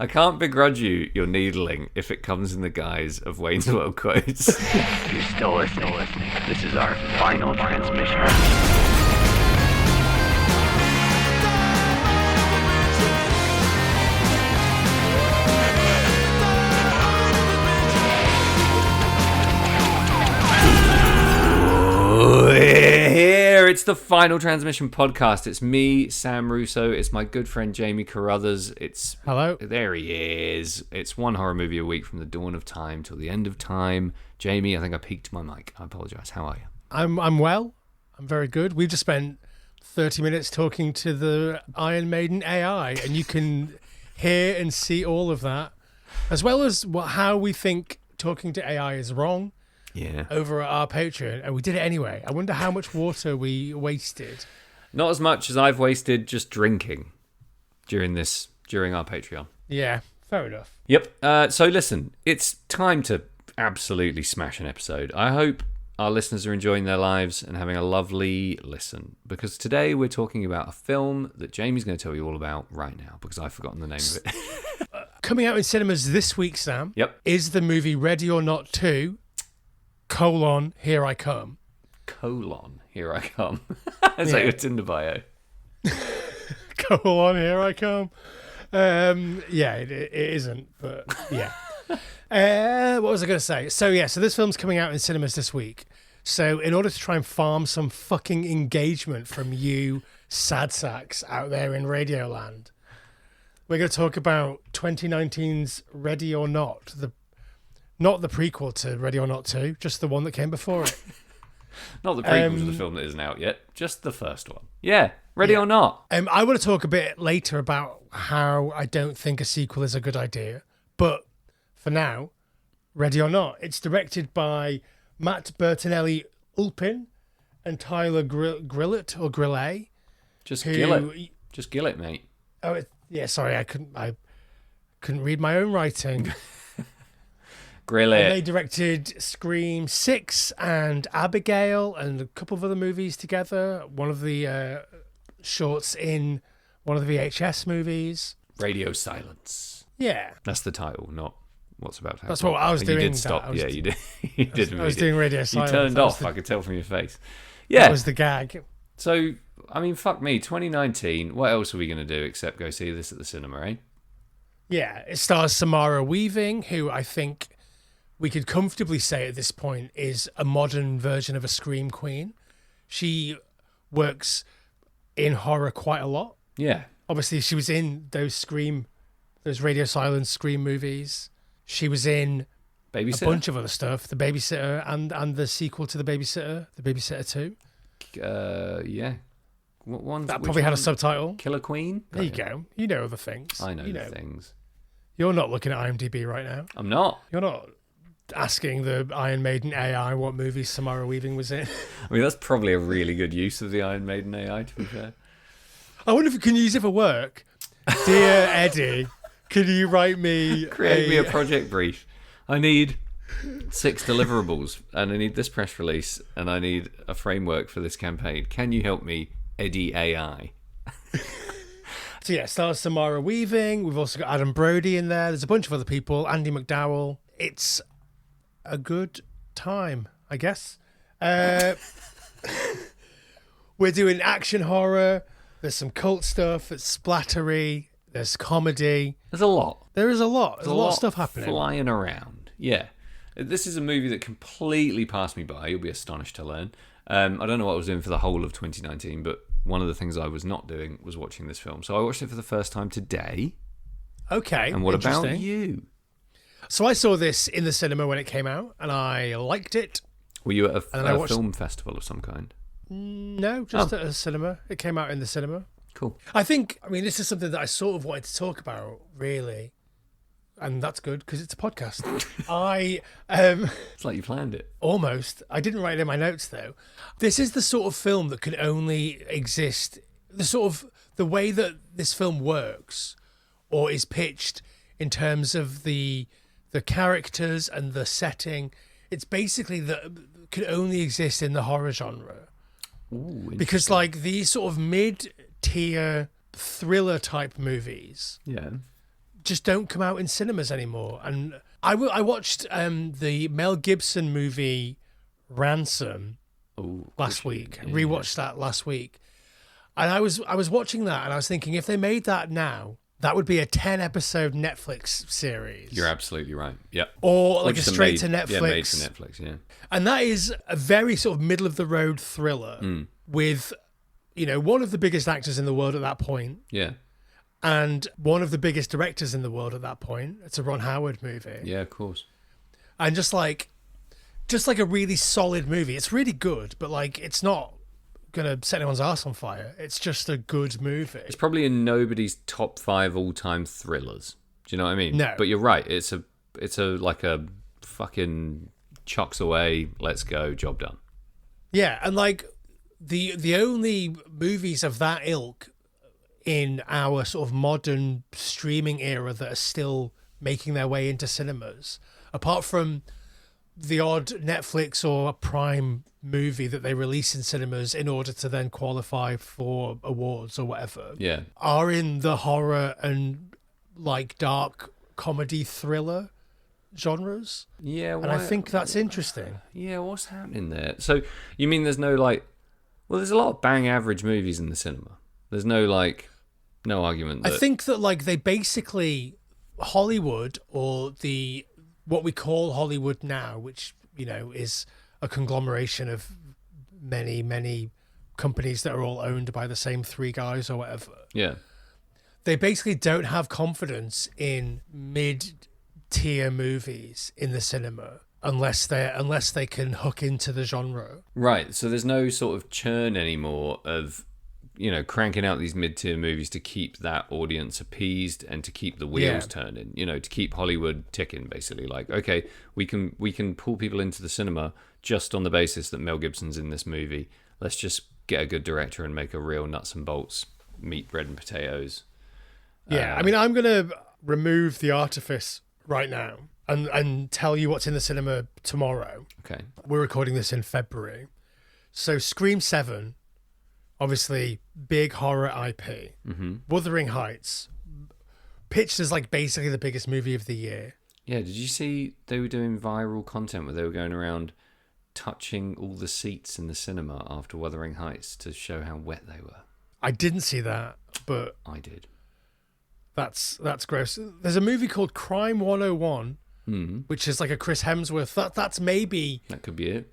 I can't begrudge you your needling if it comes in the guise of Wayne's World quotes. You're still listening. This is our final transmission. We're here. It's the Final Transmission podcast. It's me, Sam Russo. It's my good friend Jamie Carruthers. Hello. There he is. It's one horror movie a week from the dawn of time till the end of time. Jamie, I think I peaked my mic. I apologise. How are you? I'm well. I'm very good. We've just spent 30 minutes talking to the Iron Maiden AI, and you can hear and see all of that, as well as how we think talking to AI is wrong. Yeah. Over at our Patreon, and we did it anyway. I wonder how much water we wasted. Not as much as I've wasted just drinking during our Patreon. Yeah, fair enough. Yep. So listen, it's time to absolutely smash an episode. I hope our listeners are enjoying their lives and having a lovely listen, because today we're talking about a film that Jamie's going to tell you all about right now, because I've forgotten the name of it. Coming out in cinemas this week, Sam, Yep. is the movie Ready or Not 2, Here I Come. Here I come. It's like your Tinder bio. Here I come. Yeah, it isn't, but yeah. What was I going to say? So this film's coming out in cinemas this week. So in order to try and farm some fucking engagement from you sad sacks out there in Radioland, we're going to talk about 2019's Ready or Not, not the prequel to Ready or Not 2, just the one that came before it. Not the prequel to the film that isn't out yet, just the first one. Yeah, Ready or Not. I want to talk a bit later about how I don't think a sequel is a good idea. But for now, Ready or Not. It's directed by Matt Bertinelli-Ulpin and Tyler Grillett or Grillet. Just gill it, mate. Oh, sorry, I couldn't read my own writing. Grill it. And they directed Scream 6 and Abigail and a couple of other movies together. One of the shorts in one of the VHS movies. Radio Silence. Yeah. That's the title, not what's about to happen. That's what I was doing. You did stop. You did. You did. I was doing Radio Silence. You turned off. I could tell from your face. Yeah. That was the gag. So, I mean, fuck me. 2019. What else are we going to do except go see this at the cinema, eh? Yeah. It stars Samara Weaving, who I think we could comfortably say at this point is a modern version of a Scream Queen. She works in horror quite a lot. Yeah. Obviously, she was in those Radio Silence Scream movies. She was in Babysitter? A bunch of other stuff. The Babysitter and the sequel to The Babysitter, The Babysitter 2. Yeah. What one? That probably had a subtitle. Killer Queen? There you go. You know the things. I know the things. You're not looking at IMDb right now. I'm not. You're not asking the Iron Maiden AI what movie Samara Weaving was in. I mean, that's probably a really good use of the Iron Maiden AI, to be fair. I wonder if you can use it for work. Dear Eddie, can you write me... Create me a project brief. I need 6 deliverables, and I need this press release, and I need a framework for this campaign. Can you help me, Eddie AI? So yeah, stars Samara Weaving. We've also got Adam Brody in there. There's a bunch of other people. Andy McDowell. It's a good time, I guess. We're doing action horror. There's some cult stuff. It's splattery. There's comedy. There's a lot. There is a lot. There's a lot of stuff happening. Flying around. Yeah. This is a movie that completely passed me by. You'll be astonished to learn. I don't know what I was doing for the whole of 2019, but one of the things I was not doing was watching this film. So I watched it for the first time today. Okay. And what about you? So I saw this in the cinema when it came out, and I liked it. Were you at a film festival of some kind? No, just at a cinema. It came out in the cinema. Cool. I mean, this is something that I sort of wanted to talk about, really. And that's good, because it's a podcast. It's like you planned it. Almost. I didn't write it in my notes, though. This is the sort of film that can only exist... The way that this film works, or is pitched in terms of the characters and the setting, it's basically that could only exist in the horror genre. Ooh, because like these sort of mid-tier thriller type movies just don't come out in cinemas anymore. And I watched the Mel Gibson movie Ransom last week. Yeah. Rewatched that last week. And I was watching that and I was thinking, if they made that now, that would be a 10-episode Netflix series. You're absolutely right. Yep. Or like just a straight to made Netflix. for Netflix, yeah. And that is a very sort of middle of the road thriller with, one of the biggest actors in the world at that point. Yeah. And one of the biggest directors in the world at that point. It's a Ron Howard movie. Yeah, of course. And just like a really solid movie. It's really good, but like it's not gonna set anyone's ass on fire. It's just a good movie. It's probably in nobody's top 5 all-time thrillers. Do you know what I mean? No. But you're right. It's a like a fucking chucks away, let's go, job done. Yeah, and like the only movies of that ilk in our sort of modern streaming era that are still making their way into cinemas, apart from the odd Netflix or Prime movie that they release in cinemas in order to then qualify for awards or whatever, Yeah. are in the horror and like dark comedy thriller genres. Yeah, And I think that's interesting. Yeah, what's happening there? So, you mean there's no there's a lot of bang average movies in the cinema. There's no argument that... I think that like they basically Hollywood, or what we call Hollywood now, which is a conglomeration of many companies that are all owned by the same 3 guys or whatever. Yeah. They basically don't have confidence in mid-tier movies in the cinema unless they can hook into the genre. Right, so there's no sort of churn anymore of cranking out these mid-tier movies to keep that audience appeased and to keep the wheels turning, to keep Hollywood ticking, basically. Like, okay, we can pull people into the cinema just on the basis that Mel Gibson's in this movie. Let's just get a good director and make a real nuts and bolts meat, bread and potatoes. Yeah, I mean, I'm going to remove the artifice right now and tell you what's in the cinema tomorrow. Okay. We're recording this in February. So Scream 7... obviously, big horror IP. Mm-hmm. Wuthering Heights, pitched as like basically the biggest movie of the year. Yeah, did you see they were doing viral content where they were going around touching all the seats in the cinema after Wuthering Heights to show how wet they were? I didn't see that, but I did. That's gross. There's a movie called Crime 101, which is like a Chris Hemsworth. That's maybe... That could be it.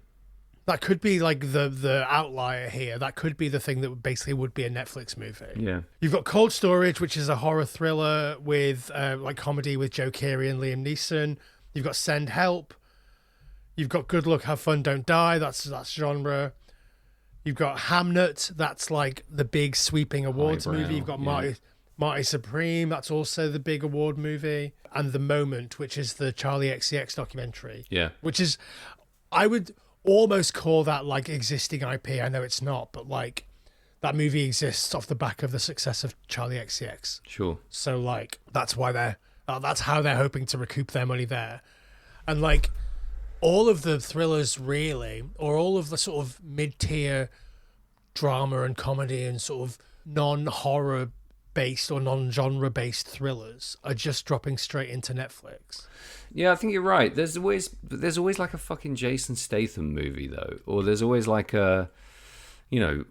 That could be like the outlier here. That could be the thing that basically would be a Netflix movie. Yeah. You've got Cold Storage, which is a horror thriller with like comedy with Joe Keery and Liam Neeson. You've got Send Help. You've got Good Luck, Have Fun, Don't Die. That's genre. You've got Hamnet. That's like the big sweeping awards Highbrow, movie. You've got Marty Supreme. That's also the big award movie. And The Moment, which is the Charlie XCX documentary. Yeah. Which is, I would almost call that like existing IP. I know it's not, but like that movie exists off the back of the success of Charlie XCX. Sure. So like that's how they're hoping to recoup their money there. And like all of the thrillers really, or all of the sort of mid-tier drama and comedy and sort of non-horror based or non-genre based thrillers are just dropping straight into Netflix. Yeah, I think you're right. There's always like a fucking Jason Statham movie though, or there's always like a,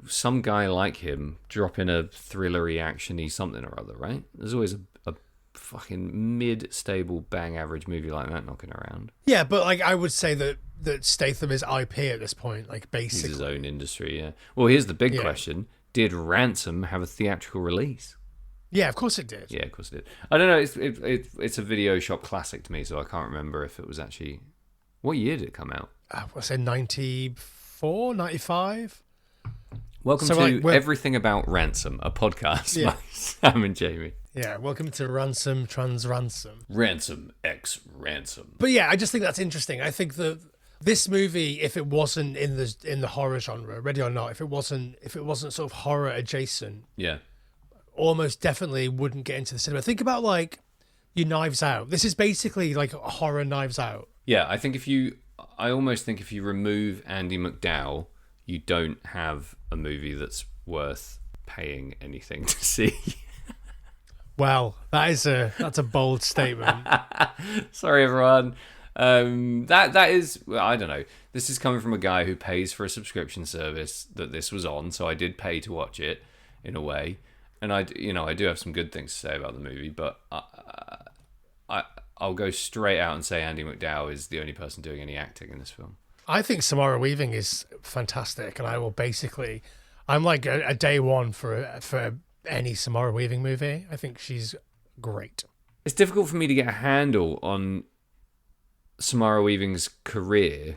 some guy like him dropping a thrillery, actiony something or other, right? There's always a fucking mid-stable, bang average movie like that knocking around. Yeah, but like I would say that Statham is IP at this point, like basically. He's his own industry, yeah. Well, here's the big question: did Ransom have a theatrical release? Yeah, of course it did. Yeah, of course it did. I don't know. It's a video shop classic to me, so I can't remember if it was actually... What year did it come out? I want to say 94, 95. Welcome to Everything About Ransom, a podcast by Sam and Jamie. Yeah, welcome to Ransom Trans Ransom. Ransom X Ransom. But yeah, I just think that's interesting. I think that this movie, if it wasn't in the horror genre, Ready or Not, if it wasn't sort of horror adjacent, yeah, almost definitely wouldn't get into the cinema. Think about like your Knives Out. This is basically like a horror Knives Out. Yeah, I almost think if you remove Andy McDowell, you don't have a movie that's worth paying anything to see. Well, that's a bold statement. Sorry, everyone. That is, well, I don't know. This is coming from a guy who pays for a subscription service that this was on, so I did pay to watch it in a way, and I do have some good things to say about the movie, but I'll go straight out and say Andy McDowell is the only person doing any acting in this film. I think Samara Weaving is fantastic, and I'm like a day one for any Samara Weaving movie. I think she's great. It's difficult for me to get a handle on Samara Weaving's career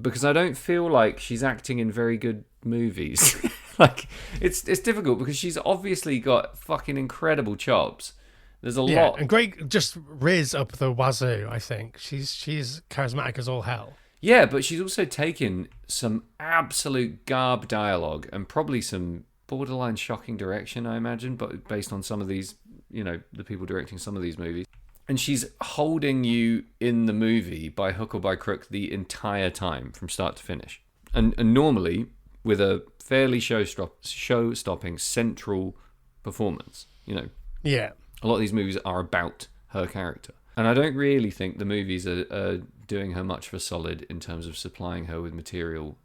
because I don't feel like she's acting in very good movies. Like it's difficult because she's obviously got fucking incredible chops. There's a lot and great, just Riz up the wazoo. I think she's charismatic as all hell. Yeah, but she's also taken some absolute garb dialogue and probably some borderline shocking direction, I imagine, but based on some of these, the people directing some of these movies. And she's holding you in the movie by hook or by crook the entire time from start to finish. And normally with a fairly show-stopping central performance, Yeah. A lot of these movies are about her character. And I don't really think the movies are doing her much of a solid in terms of supplying her with material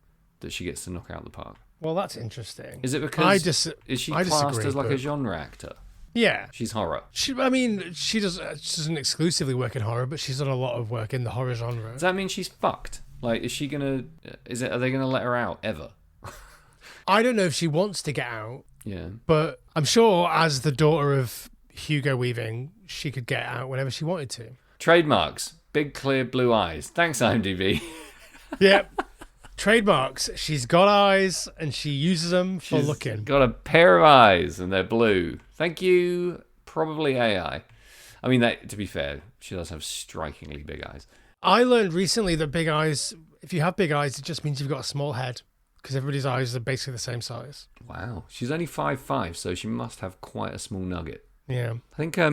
that she gets to knock out the park. Well, that's interesting. Is it because is she classed disagree, as like a genre actor? Yeah. She's horror. She doesn't exclusively work in horror, but she's done a lot of work in the horror genre. Does that mean she's fucked? Like, are they gonna let her out ever? I don't know if she wants to get out. Yeah. But I'm sure as the daughter of Hugo Weaving, she could get out whenever she wanted to. Trademarks. Big, clear, blue eyes. Thanks, IMDb. Yep. Trademarks. She's got eyes and she uses them for She's looking. got a pair of eyes and they're blue. Thank you. Probably AI. I mean, to be fair, she does have strikingly big eyes. I learned recently that big eyes, if you have big eyes, it just means you've got a small head because everybody's eyes are basically the same size. Wow. She's only 5'5", so she must have quite a small nugget. Yeah. I think a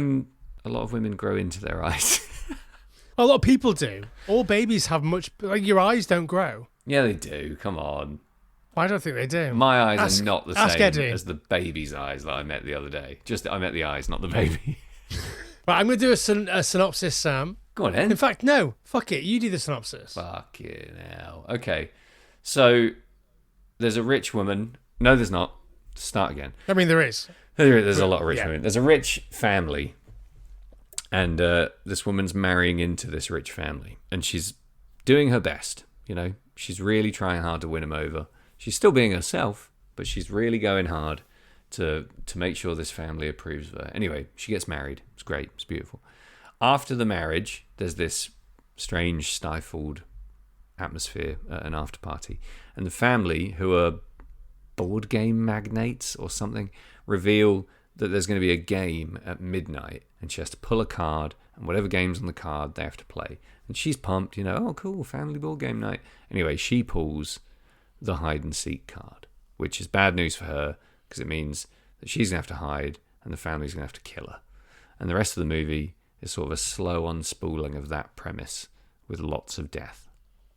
lot of women grow into their eyes. A lot of people do. All babies have your eyes don't grow. Yeah, they do. Come on. I don't think they do. My eyes are not the same Eddie. as the baby's eyes that I met the other day. Just I met the eyes, not the baby. Right, I'm going to do a synopsis, Sam. Go on, then. In fact, no. Fuck it. You do the synopsis. Fuck it now. Okay. So, there's a rich woman. No, there's not. Start again. I mean, there is. There's a lot of rich women. There's a rich family. And this woman's marrying into this rich family. And she's doing her best. She's really trying hard to win him over. She's still being herself, but she's really going hard to make sure this family approves of her. Anyway, she gets married. It's great. It's beautiful. After the marriage, there's this strange, stifled atmosphere at an after party. And the family, who are board game magnates or something, reveal that there's going to be a game at midnight and she has to pull a card and whatever game's on the card they have to play. And she's pumped, oh cool, family board game night. Anyway, she pulls the hide and seek card, which is bad news for her because it means that she's going to have to hide and the family's going to have to kill her. And the rest of the movie is sort of a slow unspooling of that premise with lots of death.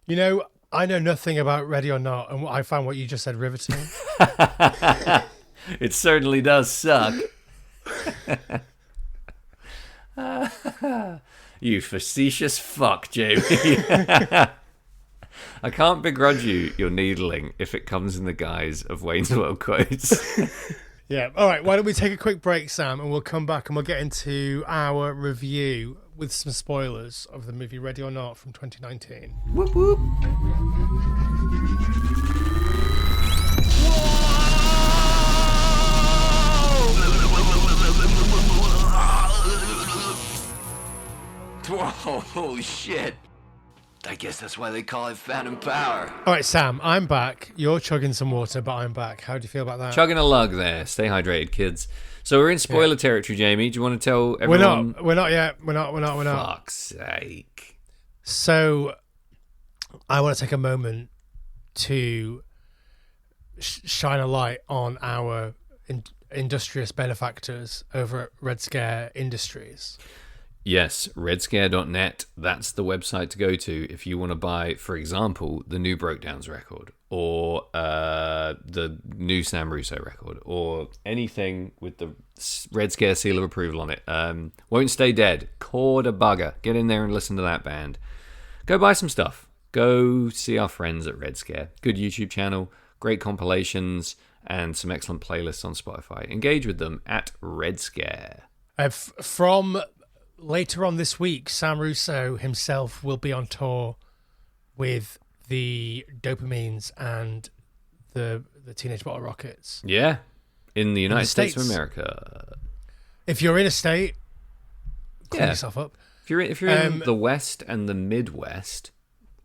I know nothing about Ready or Not, and I found what you just said riveting. It certainly does suck. You facetious fuck, Jamie. I can't begrudge you your needling if it comes in the guise of Wayne's World quotes. Yeah. All right. Why don't we take a quick break, Sam, and we'll come back and we'll get into our review with some spoilers of the movie Ready or Not from 2019. Whoop whoop. Whoa, holy shit. I guess that's why they call it Phantom Power. All right, Sam, I'm back. You're chugging some water, but I'm back. How do you feel about that? Chugging a lug there. Stay hydrated, kids. So we're in spoiler territory, Jamie. Do you want to tell everyone? We're not yet. We're not. Fuck's sake. So I want to take a moment to shine a light on our industrious benefactors over at Red Scare Industries. Yes, redscare.net. That's the website to go to if you want to buy, for example, the new Brokedowns record or the new Sam Russo record or anything with the Red Scare seal of approval on it. Won't Stay Dead, Cord a Bugger. Get in there and listen to that band. Go buy some stuff. Go see our friends at Red Scare. Good YouTube channel, great compilations, and some excellent playlists on Spotify. Engage with them at Red Scare. From later on this week, Sam Russo himself will be on tour with the Dopamines and the Teenage Bottle Rockets. Yeah, in the United States of States. America. If you're in a state, clean Yeah. yourself up. If you're in the West and the Midwest,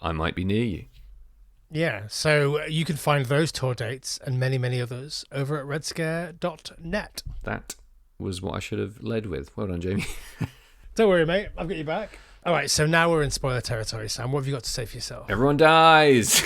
I might be near you. Yeah, so you can find those tour dates and many, many others over at redscare.net. That was what I should have led with. Well done, Jamie. Don't worry, mate. I've got you back. All right, so now we're in spoiler territory, Sam. What have you got to say for yourself? Everyone dies.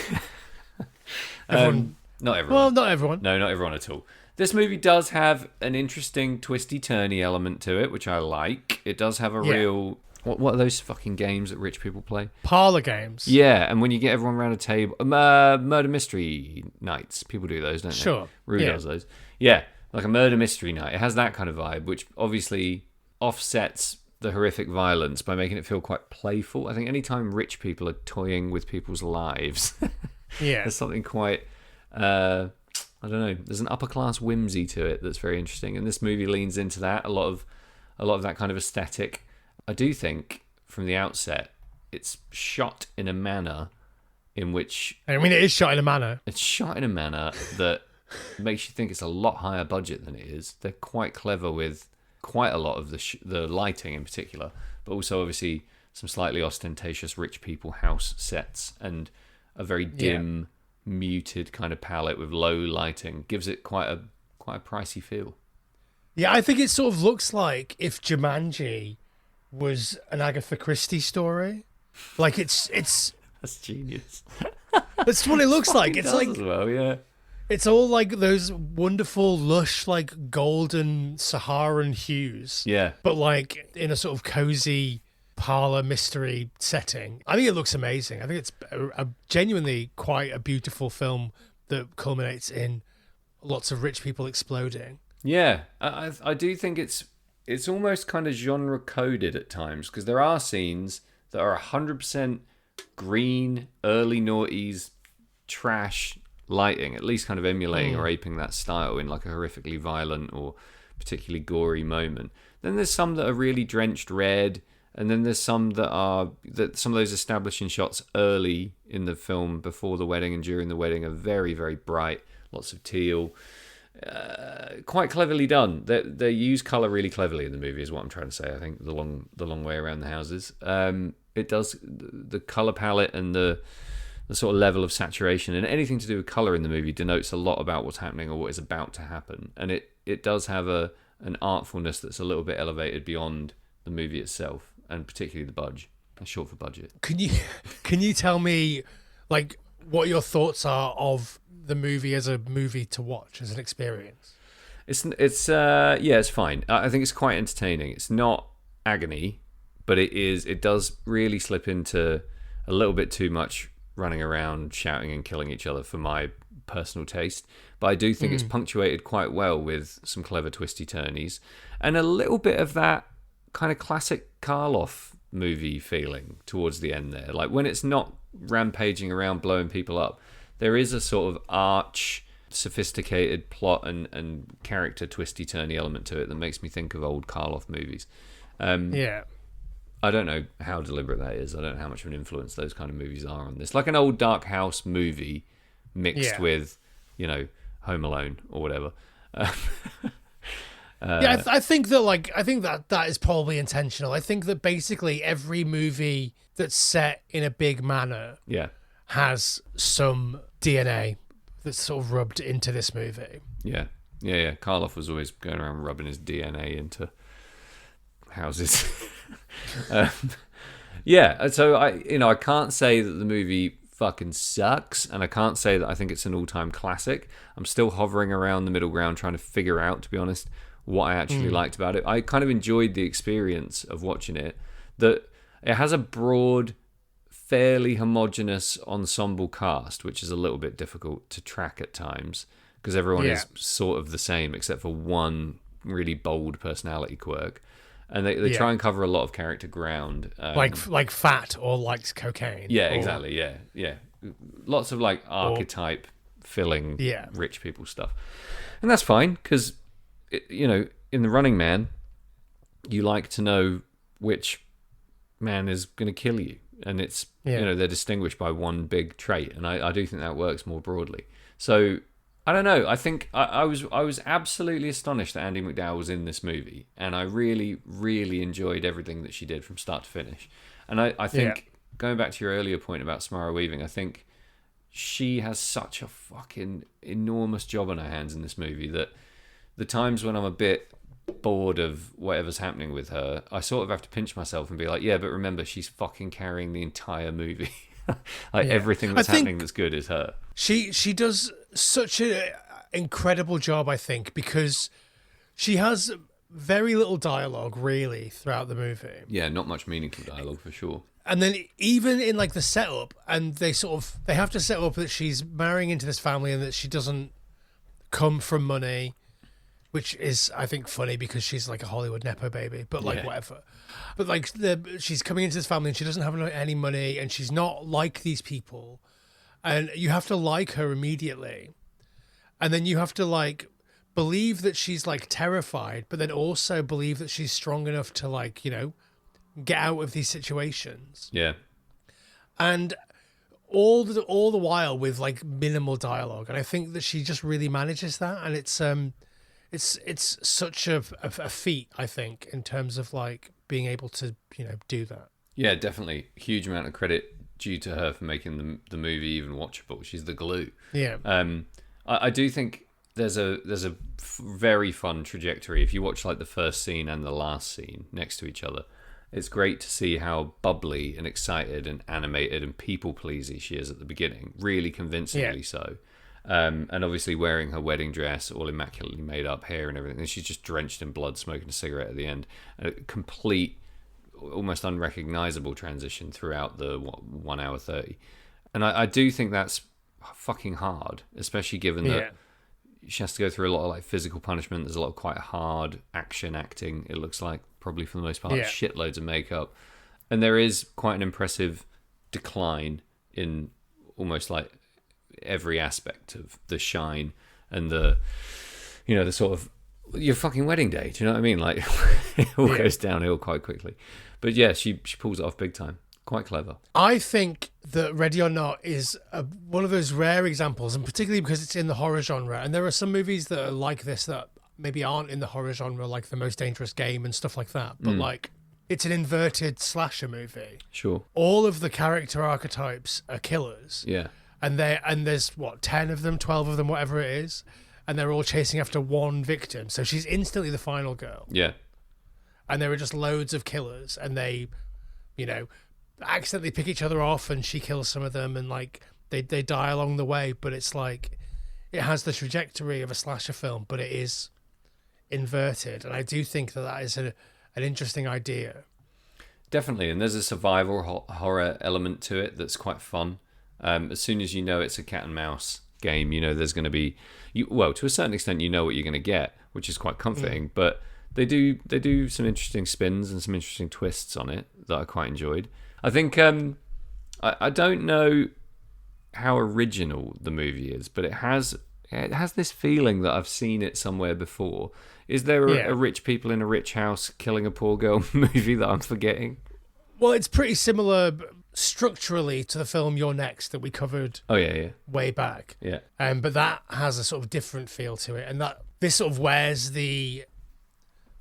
Everyone. Not everyone. Well, not everyone. No, not everyone at all. This movie does have an interesting twisty-turny element to it, which I like. It does have a real... What are those fucking games that rich people play? Parlour games. Yeah, and when you get everyone around a table... murder mystery nights. People do those, don't they? Sure. Rue Yeah. does those. Yeah, like a murder mystery night. It has that kind of vibe, which obviously offsets the horrific violence by making it feel quite playful. I think anytime rich people are toying with people's lives, Yeah. there's something quite... I don't know. There's an upper class whimsy to it that's very interesting, and this movie leans into that. A lot of that kind of aesthetic. I do think from the outset it's shot in a manner in which I mean, it is shot in a manner. it's shot in a manner that makes you think it's a lot higher budget than it is. They're quite clever with quite a lot of the lighting in particular, but also obviously some slightly ostentatious rich people house sets and a very dim, muted kind of palette with low lighting gives it quite a pricey feel. Yeah, I think it sort of looks like if Jumanji was an Agatha Christie story. Like it's That's genius. that's what it looks like. It's Does like as well, yeah. it's all like those wonderful, lush, like golden Saharan hues. Yeah. But like in a sort of cozy parlor mystery setting. I think it looks amazing. I think it's a genuinely quite a beautiful film that culminates in lots of rich people exploding. Yeah, I do think it's almost kind of genre coded at times because there are scenes that are 100% green, early noughties, trash lighting, at least kind of emulating or aping that style in like a horrifically violent or particularly gory moment. Then there's some that are really drenched red, and then there's some that some of those establishing shots early in the film before the wedding and during the wedding are very, very bright, lots of teal. Quite cleverly done. They use color really cleverly in the movie, is what I'm trying to say. I think the long way around the houses. It does the color palette and the sort of level of saturation and anything to do with color in the movie denotes a lot about what's happening or what is about to happen. And it does have an artfulness that's a little bit elevated beyond the movie itself, and particularly the budge. It's short for budget. Can you tell me like what your thoughts are of the movie as a movie to watch, as an experience? It's fine. I think it's quite entertaining. It's not agony, but it does really slip into a little bit too much running around shouting and killing each other for my personal taste. But I do think it's punctuated quite well with some clever twisty turnies and a little bit of that kind of classic Karloff movie feeling towards the end there. Like when it's not rampaging around blowing people up, there is a sort of arch, sophisticated plot and character twisty-turny element to it that makes me think of old Karloff movies. Yeah. I don't know how deliberate that is. I don't know how much of an influence those kind of movies are on this. Like an old Dark House movie mixed with, Home Alone or whatever. I think that is probably intentional. I think that basically every movie that's set in a big manor has some DNA that's sort of rubbed into this movie. Yeah. Karloff was always going around rubbing his DNA into houses. So I can't say that the movie fucking sucks, and I can't say that I think it's an all-time classic. I'm still hovering around the middle ground trying to figure out, to be honest, what I actually liked about it. I kind of enjoyed the experience of watching it. That it has a broad, fairly homogenous ensemble cast, which is a little bit difficult to track at times because everyone is sort of the same except for one really bold personality quirk. And they try and cover a lot of character ground. Like fat or likes cocaine. Yeah, or, exactly. Yeah. Lots of like archetype filling rich people stuff. And that's fine because, in The Running Man, you like to know which man is going to kill you. And it's, they're distinguished by one big trait. And I do think that works more broadly. So I don't know. I think I was absolutely astonished that Andie MacDowell was in this movie, and I really, really enjoyed everything that she did from start to finish. And I think going back to your earlier point about Samara Weaving, I think she has such a fucking enormous job on her hands in this movie that the times when I'm a bit bored of whatever's happening with her, I sort of have to pinch myself and be like, yeah, but remember, she's fucking carrying the entire movie. Everything that's happening that's good is her. She does such an incredible job, I think, because she has very little dialogue really throughout the movie. Yeah, not much meaningful dialogue for sure. And then even in like the setup, and they have to set up that she's marrying into this family and that she doesn't come from money, which is, I think, funny because she's like a Hollywood nepo baby, but like whatever. But like she's coming into this family and she doesn't have any money and she's not like these people. And you have to like her immediately. And then you have to like believe that she's like terrified, but then also believe that she's strong enough to like, get out of these situations. Yeah. And all the while with like minimal dialogue. And I think that she just really manages that. And it's such a feat, I think, in terms of like being able to, do that. Yeah, definitely. Huge amount of credit due to her for making the movie even watchable. She's the glue. Yeah. I do think there's a very fun trajectory. If you watch like the first scene and the last scene next to each other, it's great to see how bubbly and excited and animated and people-pleasy she is at the beginning. Really convincingly so. And obviously wearing her wedding dress, all immaculately made up, hair and everything. And she's just drenched in blood, smoking a cigarette at the end. A complete, almost unrecognizable transition throughout the 1 hour 30. And I do think that's fucking hard, especially given that she has to go through a lot of like physical punishment. There's a lot of quite hard action acting, it looks like, probably for the most part. Shitloads of makeup. And there is quite an impressive decline in almost like every aspect of the shine and the sort of your fucking wedding day. Do you know what I mean? Like it all goes downhill quite quickly. But yeah, she pulls it off big time. Quite clever. I think that Ready or Not is one of those rare examples, and particularly because it's in the horror genre. And there are some movies that are like this that maybe aren't in the horror genre, like The Most Dangerous Game and stuff like that. But like, it's an inverted slasher movie. Sure. All of the character archetypes are killers. Yeah. And there's 10 of them, 12 of them, whatever it is, and they're all chasing after one victim. So she's instantly the final girl. Yeah. And there are just loads of killers, and they, accidentally pick each other off, and she kills some of them, and like they die along the way. But it's like it has the trajectory of a slasher film, but it is inverted, and I do think that is an interesting idea. Definitely, and there's a survival horror element to it that's quite fun. As soon as you know it's a cat and mouse game, there's going to be, to a certain extent, what you're going to get, which is quite comforting. But they do some interesting spins and some interesting twists on it that I quite enjoyed. I think I don't know how original the movie is, but it has this feeling that I've seen it somewhere before. Is there a rich people in a rich house killing a poor girl movie that I'm forgetting? Well, it's pretty similar structurally to the film You're Next that we covered way back. Yeah. But that has a sort of different feel to it, and that this sort of wears the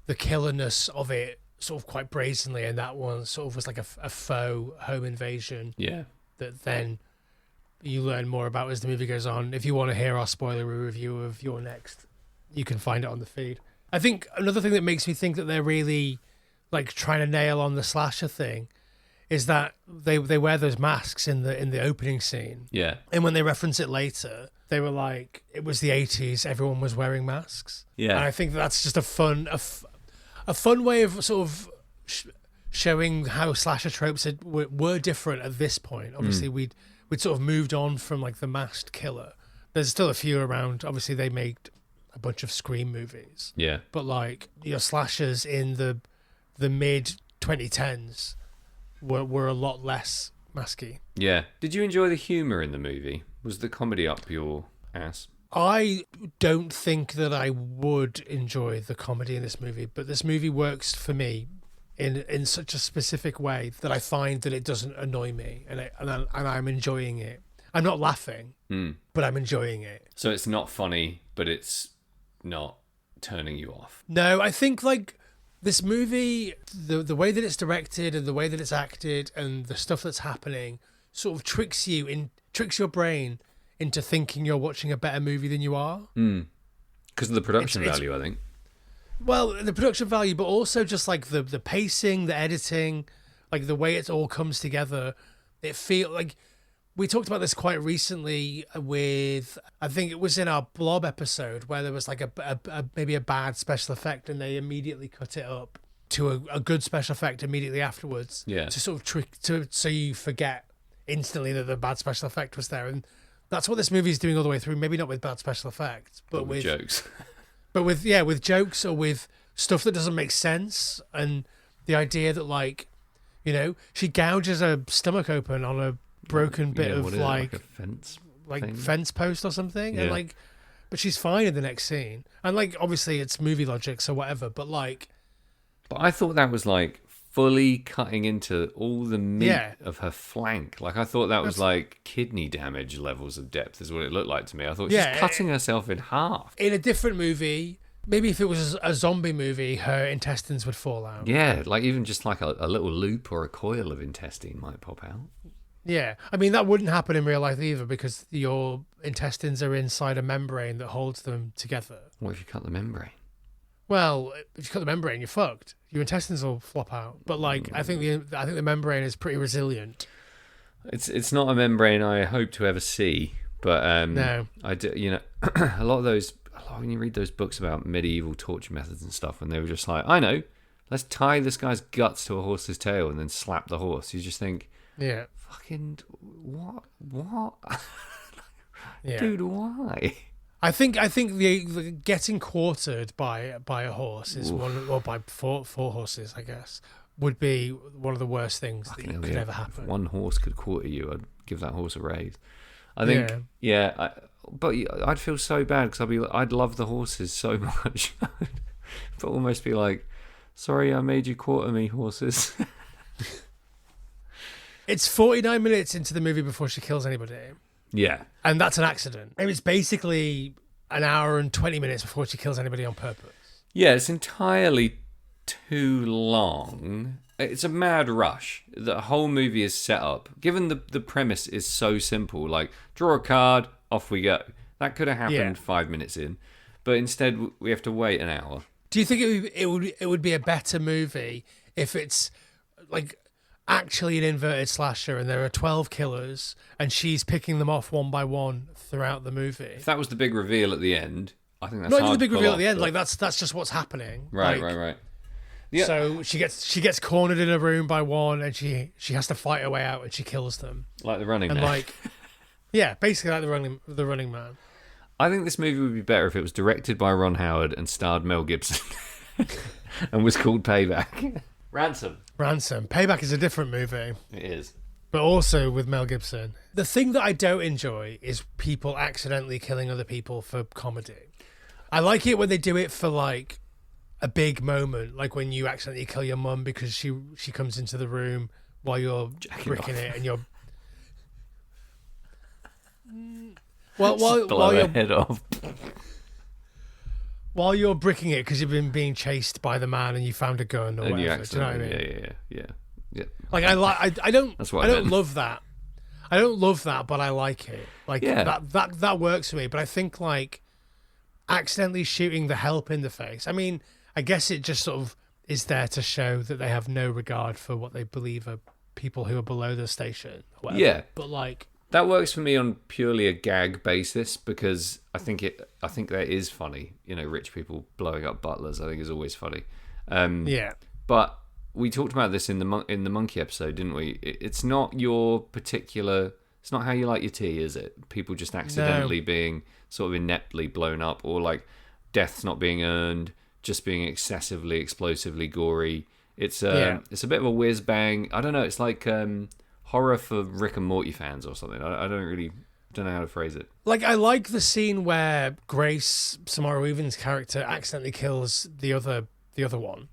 killerness of it sort of quite brazenly, and that one sort of was like a faux home invasion. Yeah. That then you learn more about as the movie goes on. If you want to hear our spoiler review of You're Next, you can find it on the feed. I think another thing that makes me think that they're really like trying to nail on the slasher thing is that they wear those masks in the opening scene. Yeah. And when they reference it later, they were like, it was the 80s, everyone was wearing masks. Yeah. And I think that's just a fun way of sort of showing how slasher tropes were different at this point. Obviously, we'd sort of moved on from like the masked killer. There's still a few around. Obviously, they made a bunch of Scream movies. Yeah. But like your slashers in the mid 2010s were a lot less masky. Yeah. Did you enjoy the humour in the movie? Was the comedy up your ass? I don't think that I would enjoy the comedy in this movie, but this movie works for me in such a specific way that I find that it doesn't annoy me, and I'm enjoying it. I'm not laughing, but I'm enjoying it. So it's not funny, but it's not turning you off. No, I think like this movie, the way that it's directed and the way that it's acted and the stuff that's happening sort of tricks your brain into thinking you're watching a better movie than you are. Because of the production value, I think. Well, the production value, but also just like the pacing, the editing, like the way it all comes together. It feels like we talked about this quite recently with, I think it was in our Blob episode, where there was like maybe a bad special effect and they immediately cut it up to a good special effect immediately afterwards. Yeah. To sort of so you forget instantly that the bad special effect was there. And that's what this movie is doing all the way through. Maybe not with bad special effects, but with jokes. But with jokes or with stuff that doesn't make sense, and the idea that like, you know, she gouges her stomach open on a broken bit of like a fence, fence post or something, Yeah. and like, but she's fine in the next scene, and like obviously it's movie logic, so whatever. But like, but I thought that was like fully cutting into all the meat of her flank. Like I thought that was like kidney damage levels of depth is what it looked like to me. I thought she's cutting herself in half. In a different movie, maybe if it was a zombie movie, her intestines would fall out. Yeah, like even just like a little loop or a coil of intestine might pop out. Yeah, I mean that wouldn't happen in real life either, because your intestines are inside a membrane that holds them together. What if you cut the membrane? Well, if you cut the membrane, you're fucked. Your intestines will flop out. But like, I think the membrane is pretty resilient. It's not a membrane I hope to ever see, but No. I do. You know, a lot when you read those books about medieval torture methods and stuff, and they were just like, I know, let's tie this guy's guts to a horse's tail and then slap the horse. You just think, Yeah. fucking what? Yeah. Dude, why? I think the getting quartered by a horse is by four horses, I guess, would be one of the worst things that could ever happen. If one horse could quarter you, I'd give that horse a raise. I think, but I'd feel so bad because I'd love the horses so much, but almost be like, sorry, I made you quarter me, horses. It's 49 minutes into the movie before she kills anybody. Yeah. And that's an accident. And it's basically an hour and 20 minutes before she kills anybody on purpose. Yeah, it's entirely too long. It's a mad rush. The whole movie is set up. Given the premise is so simple, like draw a card, off we go. That could have happened 5 minutes in. But instead, we have to wait an hour. Do you think it would be a better movie if it's like actually an inverted slasher and there are 12 killers and she's picking them off one by one throughout the movie? If that was the big reveal at the end, I think that's not hard even the big to pull reveal off, at the end. but- Like that's just what's happening. Right. Yeah. So she gets cornered in a room by one, and she has to fight her way out, and she kills them. Like the Running And Man. like, yeah, basically like the running man. I think this movie would be better if it was directed by Ron Howard and starred Mel Gibson and was called Payback. Ransom. Payback is a different movie, It is. but also with Mel Gibson. The thing that I don't enjoy is people accidentally killing other people for comedy. I like it when they do it for like a big moment, like when you accidentally kill your mum because she comes into the room while you're bricking it, and you're while her you're head off. while you're bricking it because you've been being chased by the man and you found a gun or And you whatever. Do you know what I mean? accidentally, yeah. Like I don't That's what I I don't meant. love that. I don't love that, but I like it. Like Yeah. that works for me. But I think like accidentally shooting the help in the face. I mean, I guess it just sort of is there to show that they have no regard for what they believe are people who are below the station. Or whatever. Yeah. But like That works for me on purely a gag basis because I think that is funny. Rich people blowing up butlers, I think is always funny. yeah. But we talked about this in the monkey episode, didn't we? It's not your particular. It's not how you like your tea, is it? People just accidentally being sort of ineptly blown up, or like deaths not being earned, just being excessively, explosively gory. It's a bit of a whiz bang. I don't know. It's like horror for Rick and Morty fans or something. I don't know how to phrase it. Like, I like the scene where Grace, Samara Weaving's character, accidentally kills the other one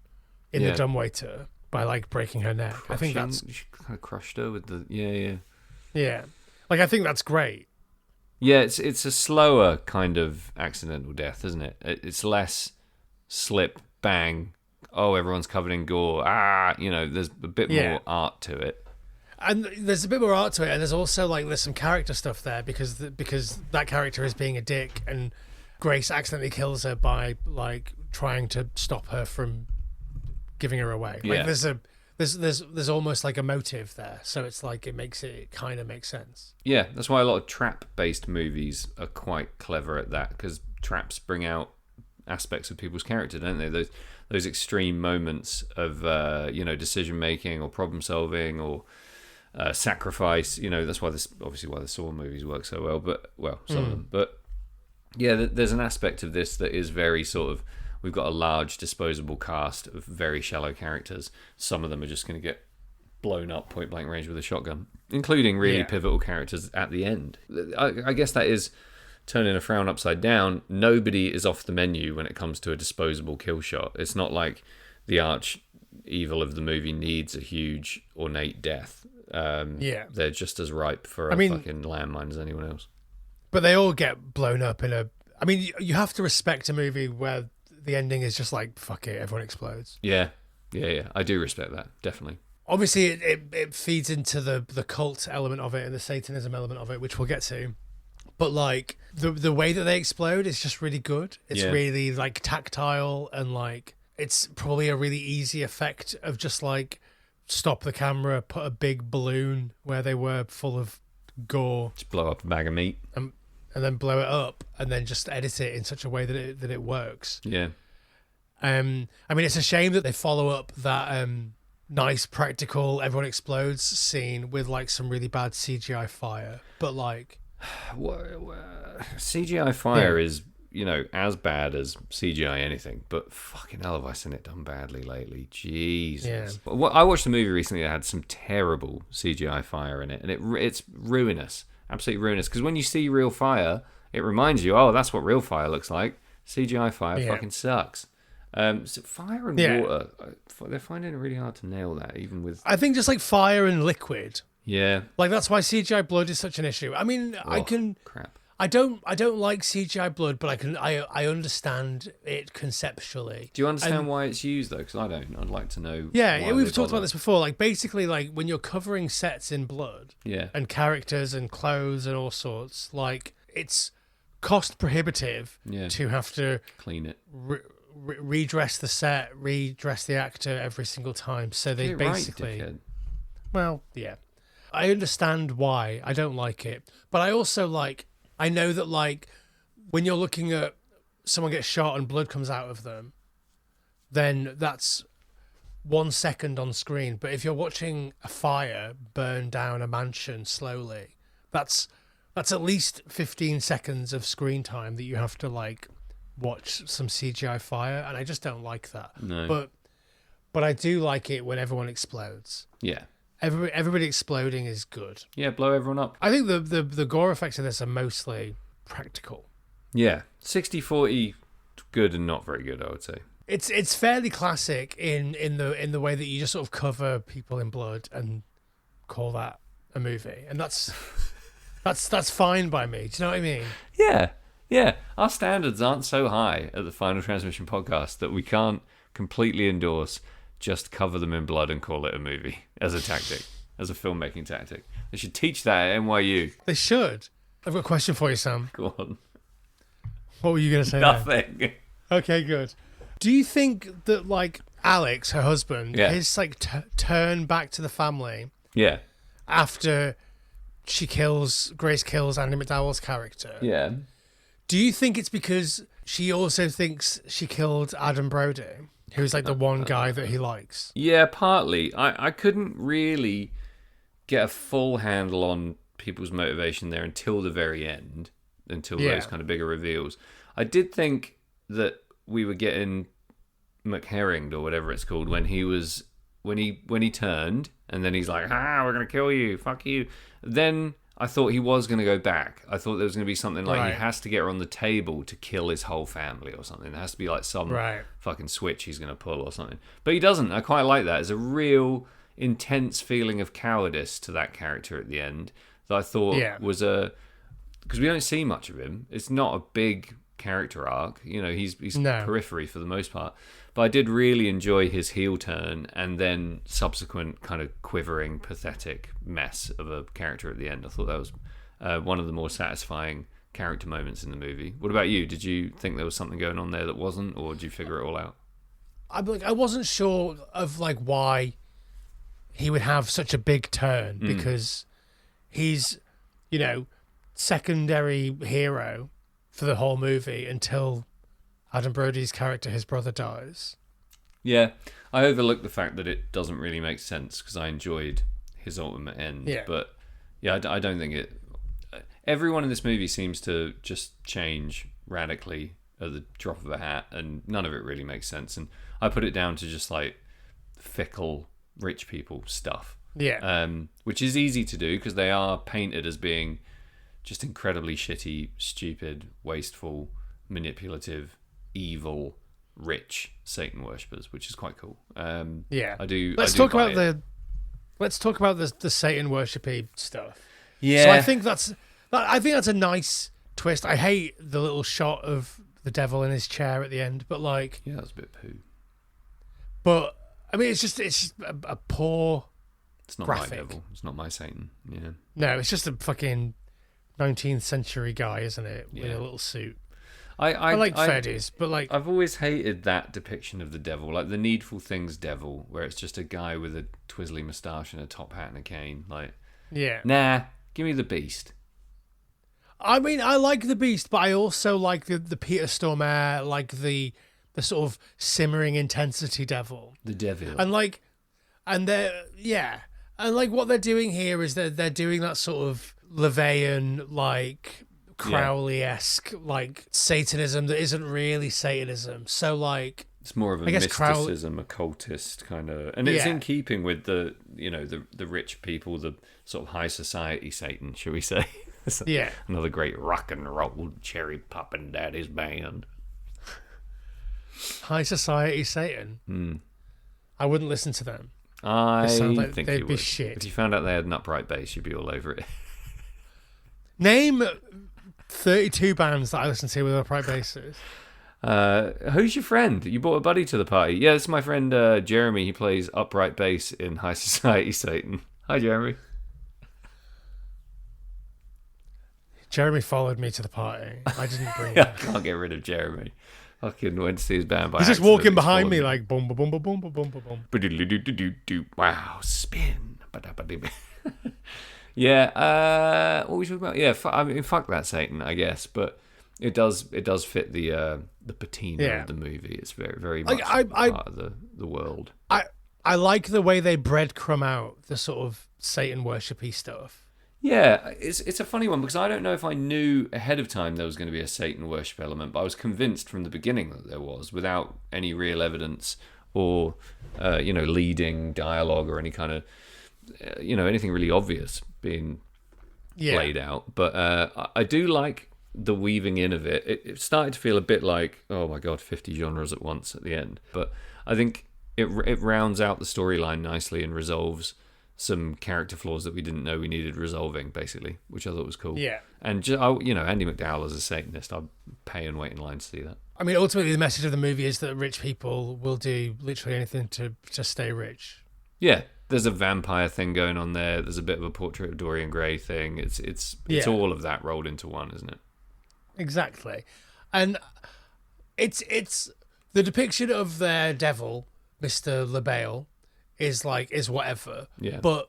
in the dumbwaiter by like breaking her neck. I think that's she kind of crushed her with the yeah. Like, I think that's great. Yeah, it's a slower kind of accidental death, isn't it? It's less slip, bang, oh, everyone's covered in gore. There's a bit more art to it. And there's a bit more art to it, and there's also like there's some character stuff there because that character is being a dick, and Grace accidentally kills her by like trying to stop her from giving her away. Like there's almost like a motive there, so it's like it kind of makes sense. Yeah, that's why a lot of trap-based movies are quite clever at that, because traps bring out aspects of people's character, don't they? Those extreme moments of decision making or problem solving or sacrifice. That's why why the Saw movies work so well. But some of them. But yeah, there's an aspect of this that is very sort of. We've got a large disposable cast of very shallow characters. Some of them are just going to get blown up point blank range with a shotgun, including really pivotal characters at the end. I guess that is turning a frown upside down. Nobody is off the menu when it comes to a disposable kill shot. It's not like the arch evil of the movie needs a huge ornate death. They're just as ripe for a fucking landmine as anyone else. But they all get blown up in a. I mean, you have to respect a movie where the ending is just like, fuck it, everyone explodes. Yeah. I do respect that, definitely. Obviously, it feeds into the cult element of it and the Satanism element of it, which we'll get to. But like the way that they explode is just really good. It's really like tactile, and like it's probably a really easy effect of just like stop the camera, put a big balloon where they were full of gore, Just blow up a bag of meat. and then blow it up, and then just edit it in such a way that it works. Yeah. I mean, it's a shame that they follow up that nice practical everyone explodes scene with like some really bad CGI fire, but like CGI fire is as bad as CGI anything, but fucking hell have I seen it done badly lately. Jesus. Yeah. I watched a movie recently that had some terrible CGI fire in it, and it's ruinous. Absolutely ruinous, because when you see real fire, it reminds you, oh, that's what real fire looks like. CGI fire fucking sucks. So fire and water, they're finding it really hard to nail that, even with. I think just like fire and liquid. Yeah. Like that's why CGI blood is such an issue. I mean, Crap. I don't like CGI blood, but I understand it conceptually. Do you understand why it's used though? Because I don't. I'd like to know. Yeah, we've talked about this before. Like basically, like when you're covering sets in blood, and characters and clothes and all sorts, like it's cost prohibitive to have to clean it, redress the set, redress the actor every single time. So they basically, I understand why. I don't like it, but I also like. I know that like when you're looking at someone get shot and blood comes out of them, then that's 1 second on screen. But if you're watching a fire burn down a mansion slowly, that's at least 15 seconds of screen time that you have to like watch some CGI fire, and I just don't like that. No. But I do like it when everyone explodes. Yeah. Everybody exploding is good. Yeah, blow everyone up. I think the gore effects of this are mostly practical. Yeah. 60-40 good and not very good, I would say. It's fairly classic in the way that you just sort of cover people in blood and call that a movie. And that's fine by me. Do you know what I mean? Yeah. Yeah. Our standards aren't so high at the Final Transmission podcast that we can't completely endorse just cover them in blood and call it a movie as a tactic, as a filmmaking tactic. They should teach that at NYU. They should. I've got a question for you, Sam. Go on. What were you going to say? Nothing. Okay, good. Do you think that, like, Alex, her husband, his, like, turn back to the family Yeah. after Grace kills Andy McDowell's character. Yeah. Do you think it's because she also thinks she killed Adam Brody, who's like the one guy that he likes? Yeah, partly. I couldn't really get a full handle on people's motivation there until the very end, until those kind of bigger reveals. I did think that we were getting McHerringed or whatever it's called when he turned and then he's like, we're gonna kill you, fuck you. Then I thought he was gonna go back. I thought there was gonna be something like he has to get her on the table to kill his whole family or something. There has to be like some fucking switch he's gonna pull or something. But he doesn't. I quite like that. There's a real intense feeling of cowardice to that character at the end that I thought was because we don't see much of him. It's not a big character arc, he's periphery for the most part, but I did really enjoy his heel turn and then subsequent kind of quivering, pathetic mess of a character at the end. I thought that was one of the more satisfying character moments in the movie. What about you? Did you think there was something going on there that wasn't, or did you figure it all out? I wasn't sure of like why he would have such a big turn, because he's secondary hero for the whole movie until Adam Brody's character, his brother, dies. Yeah, I overlooked the fact that it doesn't really make sense because I enjoyed his ultimate end. Yeah. But yeah, I don't think it... Everyone in this movie seems to just change radically at the drop of a hat, and none of it really makes sense. And I put it down to just like fickle rich people stuff. Yeah. Which is easy to do because they are painted as being just incredibly shitty, stupid, wasteful, manipulative, evil, rich Satan worshippers, which is quite cool. Yeah, I do. Let's talk about the Satan worshipy stuff. Yeah, so I think that's a nice twist. I hate the little shot of the devil in his chair at the end, but like, yeah, that's a bit poo. But I mean, it's just a poor. It's not graphic. my devil. It's not my Satan. Yeah. No, it's just a fucking 19th century guy, isn't it, with a little suit. I like Freddy's, but like I've always hated that depiction of the devil, like the Needful Things devil, where it's just a guy with a twizzly moustache and a top hat and a cane. Like, nah, give me the Beast. I mean, I like the Beast, but I also like the Peter Stormare, like the sort of simmering intensity devil. The devil. And like, and what they're doing here is they're doing that sort of LaVeyan, like Crowley-esque, like Satanism that isn't really Satanism. So like, it's more of a mysticism, occultist kind of, and it's in keeping with the the rich people, the sort of high society Satan, shall we say? Another great rock and roll cherry popping daddy's band. High society Satan. I wouldn't listen to them. I like think they'd you be would. shit. If you found out they had an upright bass, you'd be all over it. Name 32 bands that I listen to with upright basses. Who's your friend? You brought a buddy to the party. Yeah, this is my friend Jeremy. He plays upright bass in High Society Satan. Hi, Jeremy. Jeremy followed me to the party. I didn't bring I him. can't get rid of Jeremy. I couldn't went to see his band by He's just accident. walking behind It's me fallen. like boom, boom, boom, boom, boom, boom, boom, boom. Wow, spin. Yeah, what were we talking about? Yeah, I mean, fuck that Satan, I guess, but it does fit the patina of the movie. It's very, very much part of the world. I like the way they breadcrumb out the sort of Satan worshipy stuff. Yeah, it's a funny one because I don't know if I knew ahead of time there was going to be a Satan worship element, but I was convinced from the beginning that there was, without any real evidence or leading dialogue or any kind of anything really obvious being laid out. But I do like the weaving in of it. It started to feel a bit like, oh my god, 50 genres at once at the end. But I think it rounds out the storyline nicely and resolves some character flaws that we didn't know we needed resolving, basically, which I thought was cool. Yeah. And Andy McDowell as a Satanist, I'd pay and wait in line to see that. I mean, ultimately, the message of the movie is that rich people will do literally anything to just stay rich. Yeah, there's a vampire thing going on there. There's a bit of a Portrait of Dorian Gray thing. It's all of that rolled into one, isn't it? Exactly, and it's the depiction of their devil, Mr. LaBelle, is whatever. Yeah. But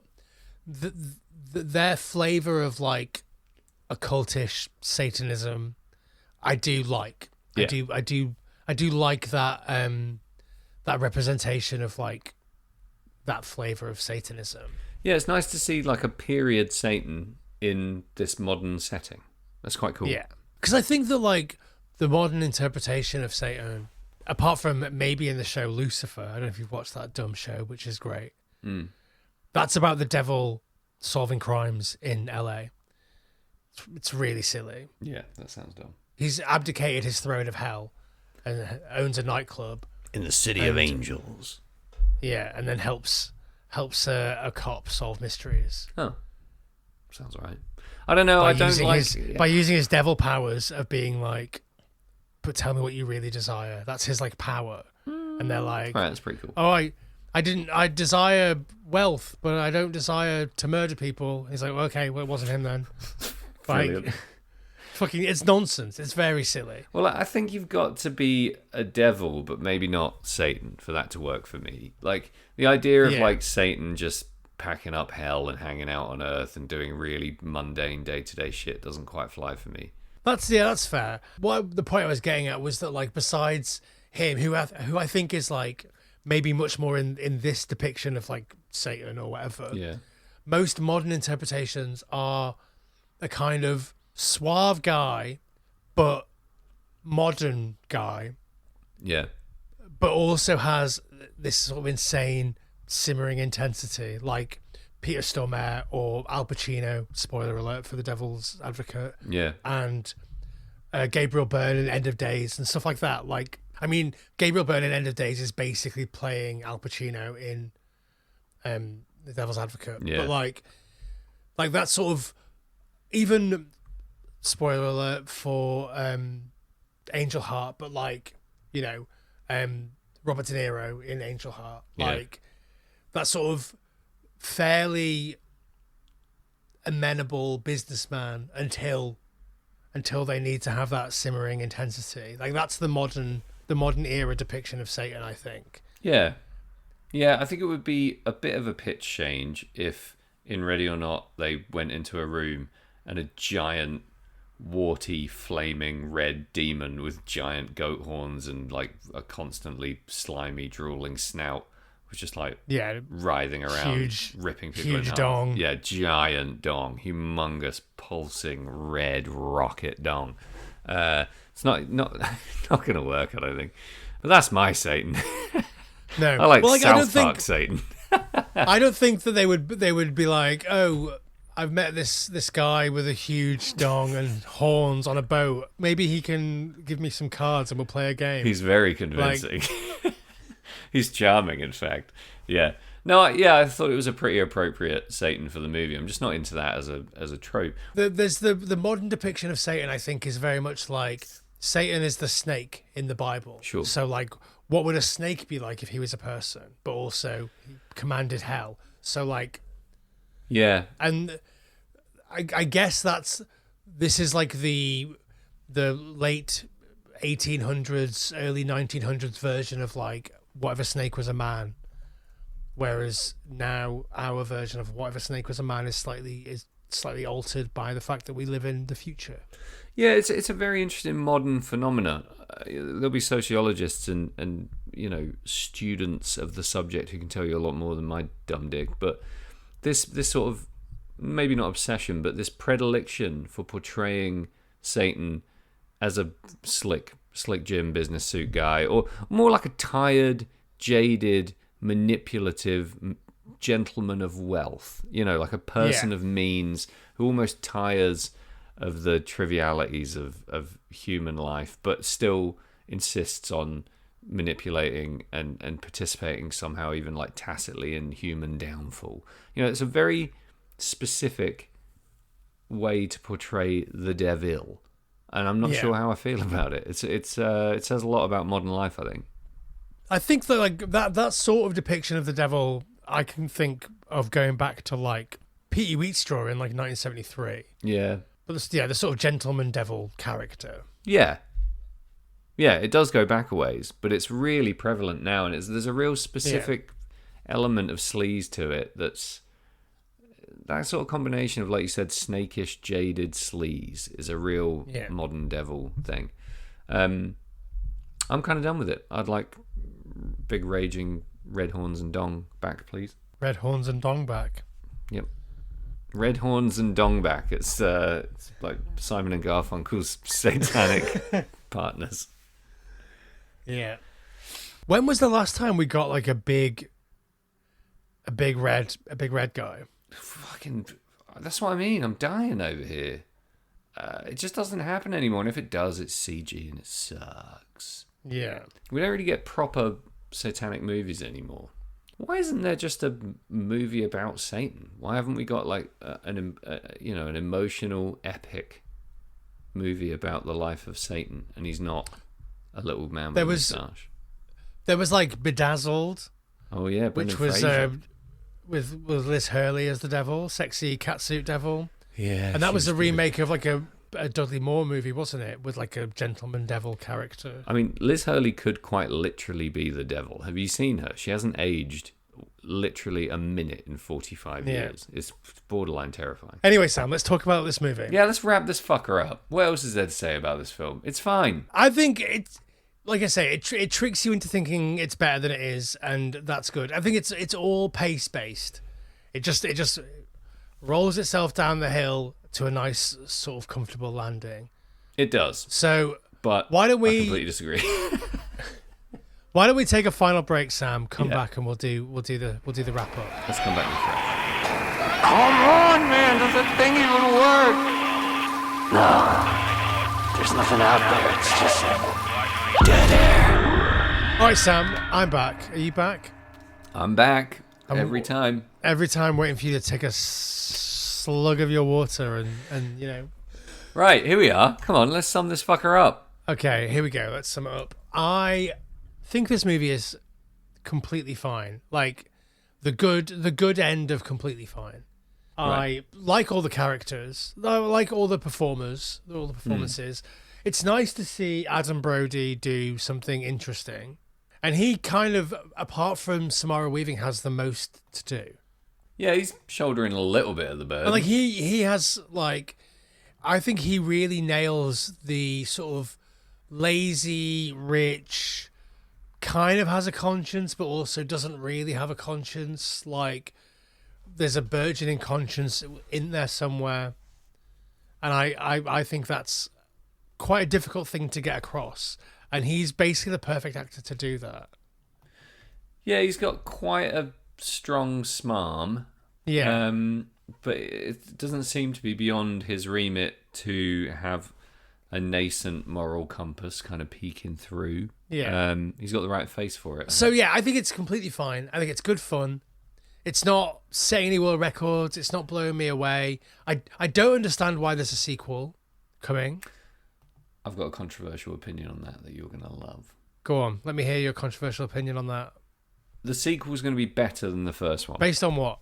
their flavor of like occultish Satanism, I do like. Yeah. I do like that that representation of like that flavor of Satanism. Yeah, it's nice to see like a period Satan in this modern setting. That's quite cool. Yeah, because I think that like the modern interpretation of Satan, apart from maybe in the show Lucifer, I don't know if you've watched that dumb show, which is great. That's about the devil solving crimes in LA. It's really silly. Yeah, that sounds dumb. He's abdicated his throne of hell and owns a nightclub In the City of Angels. Yeah, and then helps a cop solve mysteries. Oh, sounds right. I don't know. By using his devil powers of being like, but tell me what you really desire. That's his like power, and they're like, Right, that's pretty cool. oh, I desire wealth, but I don't desire to murder people. He's like, well, okay, well, it wasn't him then. Brilliant. Like, fucking, it's nonsense. It's very silly. Well, I think you've got to be a devil, but maybe not Satan for that to work for me. Like the idea of like Satan just packing up hell and hanging out on Earth and doing really mundane day-to-day shit doesn't quite fly for me. That's fair. The point I was getting at was that like besides him, who I think is like maybe much more in this depiction of like Satan or whatever. Yeah. Most modern interpretations are a kind of suave guy, but modern guy, Yeah. but also has this sort of insane simmering intensity, like Peter Stormare or Al Pacino, spoiler alert for The Devil's Advocate, Yeah. and Gabriel Byrne in End of Days and stuff like that. Like, I mean, Gabriel Byrne in End of Days is basically playing Al Pacino in The Devil's Advocate. Yeah. But like that sort of, even spoiler alert for Angel Heart, but like, you know, Robert De Niro in Angel Heart, like that sort of fairly amenable businessman until they need to have that simmering intensity. Like that's the modern era depiction of Satan, I think. Yeah. Yeah, I think it would be a bit of a pitch change if in Ready or Not they went into a room and a giant warty flaming red demon with giant goat horns and like a constantly slimy drooling snout was just like writhing around, ripping people in half. Dong. Yeah, giant dong, humongous pulsing red rocket dong. It's not going to work, I don't think. But that's my Satan. No, I like I South Park Satan. I don't think that they would be like, oh, I've met this guy with a huge dong and horns on a boat. Maybe he can give me some cards and we'll play a game. He's very convincing. He's charming, in fact. Yeah. No, yeah, I thought it was a pretty appropriate Satan for the movie. I'm just not into that as a trope. There's the modern depiction of Satan, I think, is very much like Satan is the snake in the Bible. Sure. So like, what would a snake be like if he was a person, but also he commanded hell? So like, yeah. And I guess this is like the late 1800s, early 1900s version of like what if a snake was a man, whereas now our version of what if a snake was a man is slightly altered by the fact that we live in the future. Yeah, it's a very interesting modern phenomenon. There'll be sociologists and you know students of the subject who can tell you a lot more than my dumb dick. But this sort of, maybe not obsession, but this predilection for portraying Satan as a slick Jim business suit guy, or more like a tired, jaded, manipulative gentleman of wealth. You know, like a person of means who almost tires of the trivialities of human life, but still insists on manipulating and participating somehow, even like tacitly, in human downfall. You know, it's a very specific way to portray the devil, and I'm not sure how I feel about it. It says a lot about modern life, I think. I think that like that sort of depiction of the devil, I can think of going back to like Petey Wheatstraw in like 1973. Yeah. But the sort of gentleman devil character. Yeah. Yeah, it does go back a ways, but it's really prevalent now, and there's a real specific element of sleaze to it that's that sort of combination of, like you said, snakish, jaded sleaze is a real modern devil thing. I'm kind of done with it. I'd like big raging red horns and dong back, please. Red horns and dong back. Yep. Red horns and dong back. It's like Simon and Garfunkel's satanic partners. Yeah. When was the last time we got like a big red guy? Fucking, that's what I mean. I'm dying over here. It just doesn't happen anymore, and if it does, it's CG and it sucks. Yeah. We don't really get proper satanic movies anymore. Why isn't there just a movie about Satan? Why haven't we got like an emotional epic movie about the life of Satan, and he's not a little man with a moustache? There was like Bedazzled. Oh yeah, which was with Liz Hurley as the devil, sexy catsuit devil. Yeah, and that was a remake of like a Dudley Moore movie, wasn't it? With like a gentleman devil character. I mean, Liz Hurley could quite literally be the devil. Have you seen her? She hasn't aged literally a minute in 45 years. It's borderline terrifying. Anyway, Sam, let's talk about this movie. Yeah, let's wrap this fucker up. What else is there to say about this film? It's fine. I think it's, like I say, it tricks you into thinking it's better than it is, and that's good. I think it's all pace based. It just rolls itself down the hill to a nice sort of comfortable landing. It does. So, but why don't we? I completely disagree. Why don't we take a final break, Sam? Come back and we'll do the wrap up. Let's come back and fresh. Come on, man. Does that thing even work? No. There's nothing out there. It's just dead air. All right, Sam. I'm back. Are you back? I'm back. Every time. Every time, waiting for you to take a slug of your water and you know. Right, here we are. Come on, let's sum this fucker up. Okay, here we go. Let's sum it up. I think this movie is completely fine. Like the good end of completely fine. Right. I like all the characters. I like all the performers, all the performances. It's nice to see Adam Brody do something interesting. And he kind of, apart from Samara Weaving, has the most to do. Yeah, he's shouldering a little bit of the burden. And like he has like, I think he really nails the sort of lazy, rich, kind of has a conscience, but also doesn't really have a conscience. Like there's a burgeoning conscience in there somewhere. And I think that's quite a difficult thing to get across. And he's basically the perfect actor to do that. Yeah, he's got quite a strong smarm. Yeah. But it doesn't seem to be beyond his remit to have a nascent moral compass kind of peeking through. Yeah. He's got the right face for it. So, yeah, I think it's completely fine. I think it's good fun. It's not setting any world records. It's not blowing me away. I don't understand why there's a sequel coming. I've got a controversial opinion on that you're going to love. Go on. Let me hear your controversial opinion on that. The sequel's going to be better than the first one. Based on what?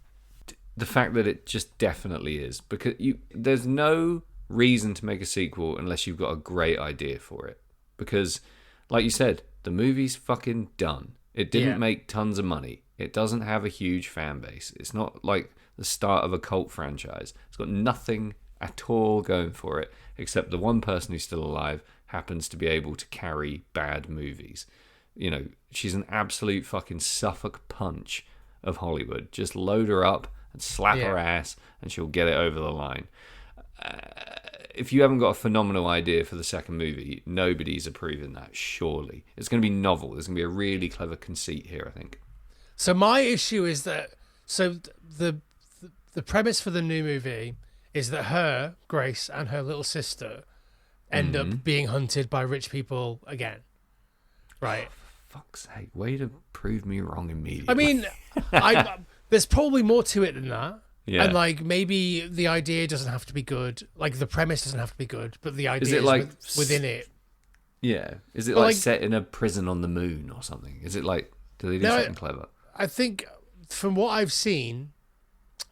The fact that it just definitely is. Because there's no reason to make a sequel unless you've got a great idea for it. Because, like you said, the movie's fucking done. It didn't make tons of money. It doesn't have a huge fan base. It's not like the start of a cult franchise. It's got nothing at all going for it, except the one person who's still alive happens to be able to carry bad movies. You know, she's an absolute fucking Suffolk Punch of Hollywood. Just load her up and slap her ass and she'll get it over the line. If you haven't got a phenomenal idea for the second movie, nobody's approving that, surely. It's going to be novel. There's going to be a really clever conceit here, I think. So my issue is that, so the premise for the new movie is that her, Grace, and her little sister end up being hunted by rich people again. Right. Fuck's sake, way to prove me wrong immediately. I mean, there's probably more to it than that. Yeah. And like maybe the idea doesn't have to be good. Like the premise doesn't have to be good, but the idea is like within it. Yeah. Is it But like set in a prison on the moon or something? Is it like, do they do something clever? I think from what I've seen,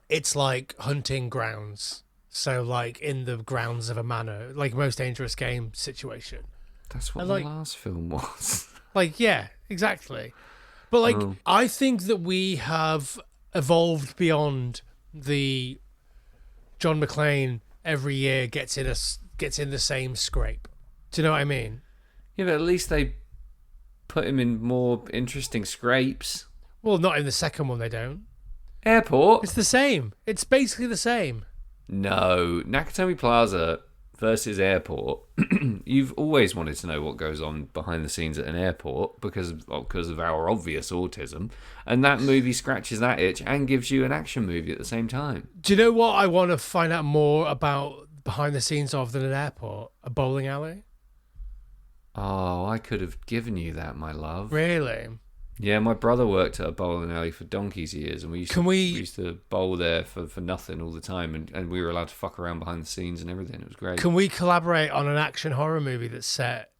it's like hunting grounds. So like in the grounds of a manor, like Most Dangerous Game situation. That's what the last film was. Like, yeah, exactly. But like, I think that we have evolved beyond the John McClane every year gets in the same scrape. Do you know what I mean? Yeah, but at least they put him in more interesting scrapes. Well, not in the second one, they don't. Airport? It's the same. It's basically the same. No. Nakatomi Plaza versus Airport. You've always wanted to know what goes on behind the scenes at an airport because of our obvious autism. And that movie scratches that itch and gives you an action movie at the same time. Do you know what I want to find out more about behind the scenes of than an airport? A bowling alley? Oh, I could have given you that, my love. Really? Yeah, my brother worked at a bowling alley for donkey's years, and we used to bowl there for nothing all the time, and we were allowed to fuck around behind the scenes and everything. It was great. Can we collaborate on an action horror movie that's set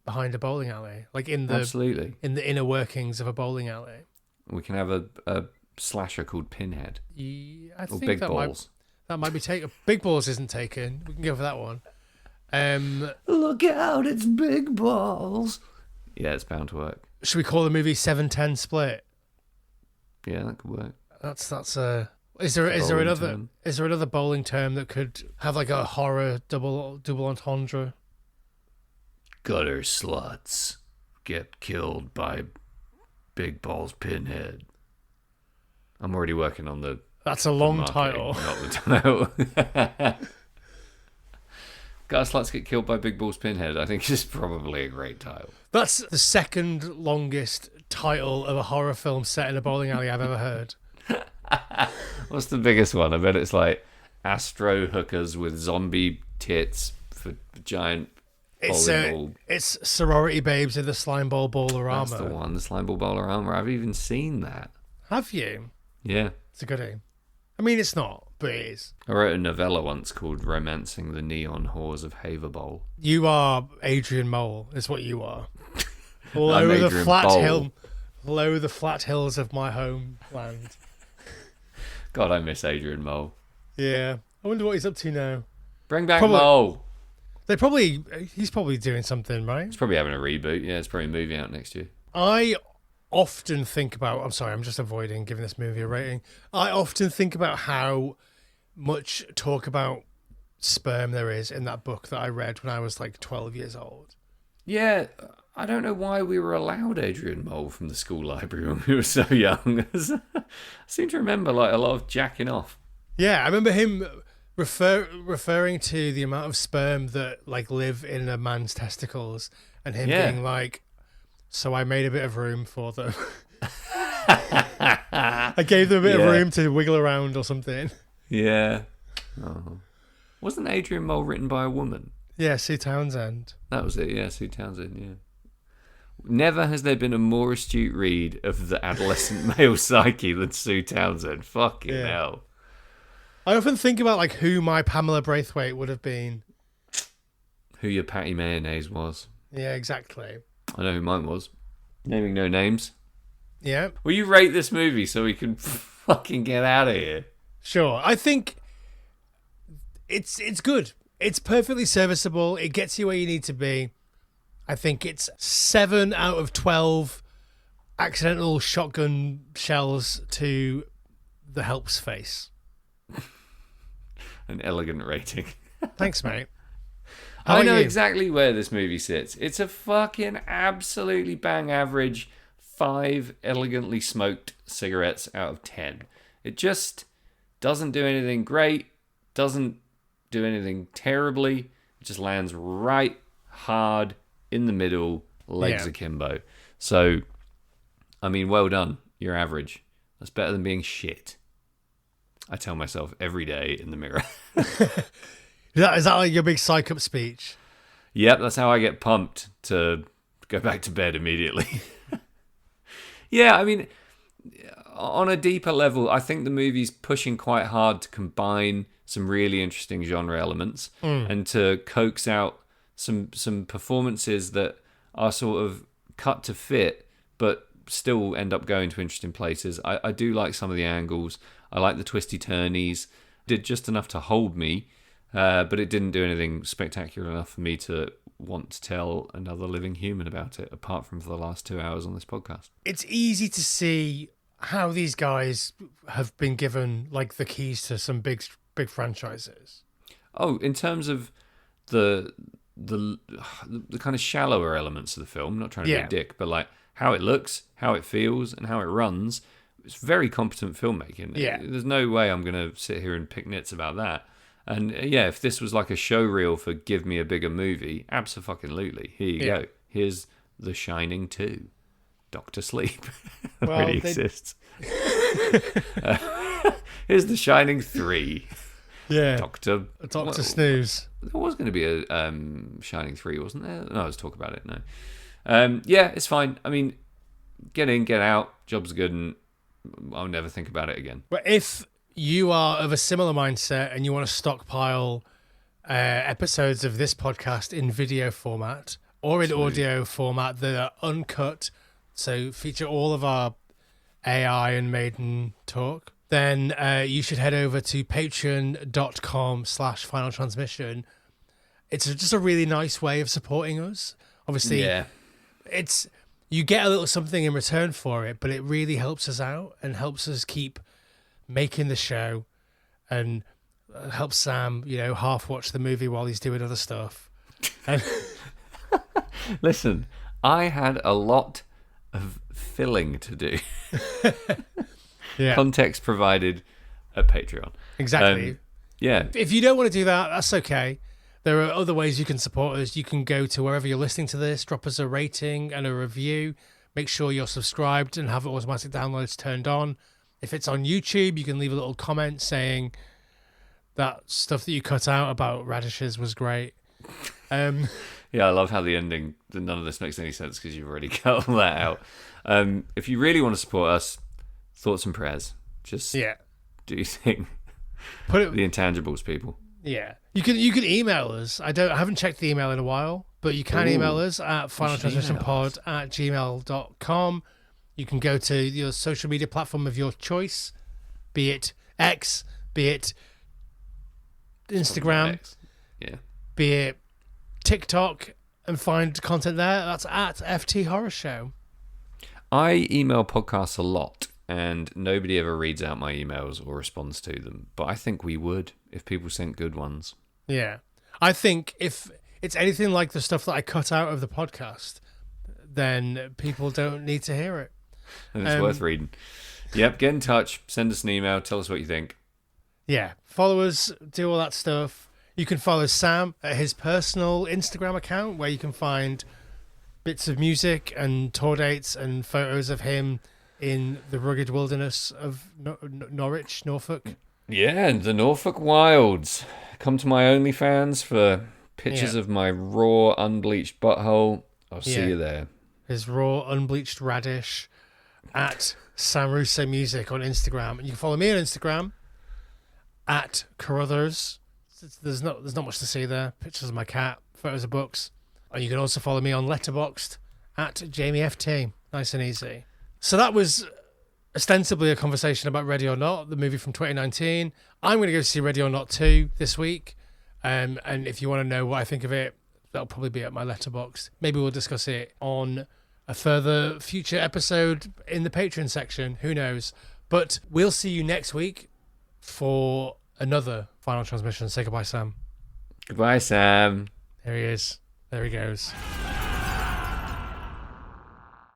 behind a bowling alley, like Absolutely. in the inner workings of a bowling alley? We can have a slasher called Pinhead. Yeah, I or think Big that Balls. might be taken. Big Balls isn't taken. We can go for that one. Look out! It's Big Balls. Yeah, it's bound to work. Should we call the movie 7-10 Split? Yeah, that could work. Is there term. another bowling term that could have like a horror double entendre? Gutter sluts get killed by Big Balls Pinhead. I'm already working on the. That's a long marketing, title. Not the title. Gutter sluts get killed by Big Balls Pinhead. I think is probably a great title. That's the second longest title of a horror film set in a bowling alley I've ever heard. What's the biggest one? I bet it's like Astro hookers with zombie tits for giant bowling ball. It's sorority babes in the slime ball bowler armor. That's the one, the slime ball bowler armor. I've even seen that. Have you? Yeah. It's a goodie. I mean, it's not, but it is. I wrote a novella once called Romancing the Neon Whores of Haver Bowl. You are Adrian Mole, is what you are. I'm Below the Adrian flat Bowl. hill, below the flat hills of my homeland. God, I miss Adrian Mole. Yeah, I wonder what he's up to now. Bring back Probably- Mole. He's probably doing something, right? It's probably having a reboot. Yeah, it's probably a movie out next year. I often think about. I'm sorry, I'm just avoiding giving this movie a rating. I often think about how much talk about sperm there is in that book that I read when I was like 12 years old. Yeah, I don't know why we were allowed Adrian Mole from the school library when we were so young. I seem to remember like a lot of jacking off. Yeah, I remember him referring to the amount of sperm that like live in a man's testicles, and him being like, "So I made a bit of room for them. I gave them a bit of room to wiggle around or something." Yeah. Oh. Wasn't Adrian Mole written by a woman? Yeah, Sue Townsend. That was it, yeah, Sue Townsend, yeah. Never has there been a more astute read of the adolescent male psyche than Sue Townsend. Fucking hell. I often think about like who my Pamela Braithwaite would have been. Who your Patty Mayonnaise was. Yeah, exactly. I know who mine was. Naming no names. Yeah. Will you rate this movie so we can fucking get out of here? Sure. I think it's good. It's perfectly serviceable. It gets you where you need to be. I think it's 7 out of 12 accidental shotgun shells to the Help's face. An elegant rating. Thanks, mate. How I about know you? exactly where this movie sits. It's a fucking absolutely bang average 5 elegantly smoked cigarettes out of 10. It just doesn't do anything great, doesn't do anything terribly. It just lands right hard in the middle, legs akimbo. So, I mean, well done. You're average. That's better than being shit. I tell myself every day in the mirror. Is that like your big psych up speech? Yep, that's how I get pumped to go back to bed immediately. Yeah, I mean, on a deeper level, I think the movie's pushing quite hard to combine some really interesting genre elements and to coax out some performances that are sort of cut to fit, but still end up going to interesting places. I do like some of the angles. I like the twisty turnies. Did just enough to hold me, but it didn't do anything spectacular enough for me to want to tell another living human about it, apart from for the last 2 hours on this podcast. It's easy to see how these guys have been given like the keys to some big big franchises. Oh, in terms of the kind of shallower elements of the film, not trying to be a dick, but like how it looks, how it feels, and how it runs, it's very competent filmmaking. Yeah. There's no way I'm going to sit here and pick nits about that. And yeah, if this was like a show reel for Give Me a Bigger Movie, abso-fucking-lutely. Here you go. Here's The Shining 2. Doctor Sleep already exists. Here's The Shining 3. Yeah. Doctor Snooze. There was going to be a Shining 3, wasn't there? No, let's talk about it. No. Yeah, it's fine. I mean, get in, get out. Job's good, and I'll never think about it again. But if you are of a similar mindset and you want to stockpile episodes of this podcast in video format or in audio format that are uncut, so feature all of our AI and maiden talk, then you should head over to patreon.com/final transmission. It's just a really nice way of supporting us. Obviously, you get a little something in return for it, but it really helps us out and helps us keep making the show, and helps Sam, half watch the movie while he's doing other stuff. And listen, I had a lot of filling to do. Yeah. Context provided at Patreon. Exactly. Yeah. If you don't want to do that, that's okay. There are other ways you can support us. You can go to wherever you're listening to this, drop us a rating and a review. Make sure you're subscribed and have automatic downloads turned on. If it's on YouTube, you can leave a little comment saying that stuff that you cut out about radishes was great. Yeah, I love how the ending, none of this makes any sense because you've already cut all that out. If you really want to support us, thoughts and prayers. Just do your thing. The intangibles, people. Yeah. You can email us. I haven't checked the email in a while, but you can email us at finaltransmissionpod@gmail.com. You can go to your social media platform of your choice, be it X, be it Instagram, be it TikTok, and find content there. That's at FT Horror Show. I email podcasts a lot, and nobody ever reads out my emails or responds to them. But I think we would if people sent good ones. Yeah. I think if it's anything like the stuff that I cut out of the podcast, then people don't need to hear it. And it's worth reading. Yep, get in touch. Send us an email. Tell us what you think. Yeah. Follow us. Do all that stuff. You can follow Sam at his personal Instagram account, where you can find bits of music and tour dates and photos of him in the rugged wilderness of Norwich, Norfolk. Yeah, and the Norfolk Wilds. Come to my OnlyFans for pictures of my raw, unbleached butthole. I'll see you there. His raw, unbleached radish at Sam Russo Music on Instagram. And you can follow me on Instagram at Carruthers. There's not much to see there. Pictures of my cat, photos of books. And you can also follow me on Letterboxd at JamieFT. Nice and easy. So that was ostensibly a conversation about Ready or Not, the movie from 2019. I'm going to go see Ready or Not 2 this week. And if you want to know what I think of it, that'll probably be at my Letterboxd. Maybe we'll discuss it on a further future episode in the Patreon section. Who knows? But we'll see you next week for another Final Transmission. Say goodbye, Sam. Goodbye, Sam. There he is. There he goes.